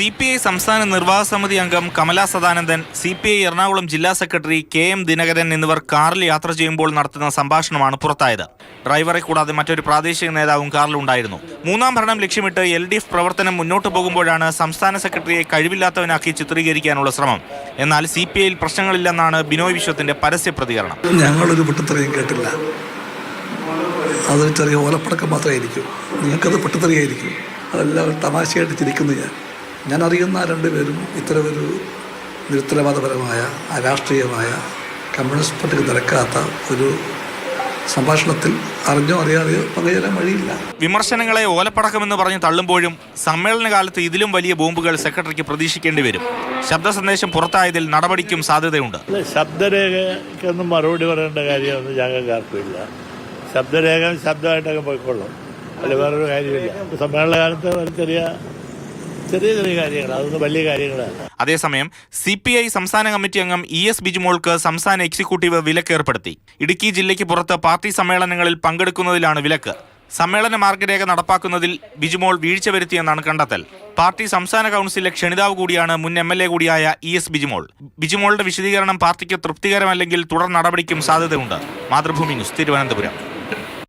CPI സംസ്ഥാന നിർവാഹക സമിതി അംഗം കമല സദാനന്ദൻ, CPI എറണാകുളം ജില്ലാ സെക്രട്ടറി KM ദിനകരൻ എന്നിവർ കാറിൽ യാത്ര ചെയ്യുമ്പോൾ നടത്തുന്ന സംഭാഷണമാണ് പുറത്തായത്. ഡ്രൈവറെ കൂടാതെ മറ്റൊരു പ്രാദേശിക നേതാവും കാറിലുണ്ടായിരുന്നു. മൂന്നാം ഭരണം ലക്ഷ്യമിട്ട് LDF പ്രവർത്തനം മുന്നോട്ട് പോകുമ്പോഴാണ് സംസ്ഥാന സെക്രട്ടറിയെ കഴിവില്ലാത്തവനാക്കി ചിത്രീകരിക്കാനുള്ള ശ്രമം. എന്നാൽ CPIയിൽ പ്രശ്നങ്ങളില്ലെന്നാണ് ബിനോയ് വിശ്വത്തിന്റെ പരസ്യ പ്രതികരണം. ഞങ്ങളൊരു പൊട്ടിത്തെറിയും കേട്ടില്ല. അതൊരു ചെറിയ ഓലപ്പടക്കം മാത്രമായിരിക്കും. നിങ്ങൾക്കത് പൊട്ടിത്തെറിയായിരിക്കും. അതെല്ലാം തമാശയായിട്ട് ചിരിക്കുന്നു. ഞാൻ അറിയുന്ന രണ്ടുപേരും ഇത്തരമൊരു നിരുത്തരവാദപരമായ രാഷ്ട്രീയമായ കമ്മ്യൂണിസ്റ്റ് പാർട്ടിക്ക് നിരക്കാത്ത ഒരു സംഭാഷണത്തിൽ അറിഞ്ഞോ അറിയാതെയോ പങ്കുചേരാൻ വഴിയില്ല. വിമർശനങ്ങളെ ഓലപ്പടക്കമെന്ന് പറഞ്ഞ് തള്ളുമ്പോഴും സമ്മേളന കാലത്ത് ഇതിലും വലിയ ബോംബുകൾ സെക്രട്ടറിക്ക് പ്രതീക്ഷിക്കേണ്ടി വരും. ശബ്ദ സന്ദേശം പുറത്തായതിൽ നടപടിക്കും സാധ്യതയുണ്ട്. ശബ്ദരേഖയ്ക്കൊന്നും മറുപടി പറയേണ്ട കാര്യമൊന്നും ഞങ്ങൾക്ക് ആർക്കുമില്ല. ശബ്ദരേഖ ശബ്ദമായിട്ടൊക്കെ പോയിക്കൊള്ളും. അല്ല, വേറൊരു കാര്യമില്ല. സമ്മേളന കാലത്ത് ചെറിയ കാര്യങ്ങൾ, അതൊന്നും വലിയ കാര്യങ്ങളാണ്. അതേസമയം CPI സംസ്ഥാന കമ്മിറ്റി അംഗം ES ബിജിമോൾക്ക് സംസ്ഥാന എക്സിക്യൂട്ടീവ് വിലക്ക് ഏർപ്പെടുത്തി. ഇടുക്കി ജില്ലയ്ക്ക് പുറത്ത് പാർട്ടി സമ്മേളനങ്ങളിൽ പങ്കെടുക്കുന്നതിലാണ് വിലക്ക്. സമ്മേളന മാർഗരേഖ നടപ്പാക്കുന്നതിൽ ബിജിമോൾ വീഴ്ച വരുത്തിയെന്നാണ് കണ്ടെത്തൽ. പാർട്ടി സംസ്ഥാന കൗൺസിലിലെ ക്ഷണിതാവ് കൂടിയാണ് മുൻ MLA കൂടിയായ ES ബിജിമോൾ. ബിജിമോളുടെ വിശദീകരണം പാർട്ടിക്ക് തൃപ്തികരമല്ലെങ്കിൽ തുടർ നടപടിക്കും സാധ്യതയുണ്ട്. മാതൃഭൂമി ന്യൂസ്, തിരുവനന്തപുരം.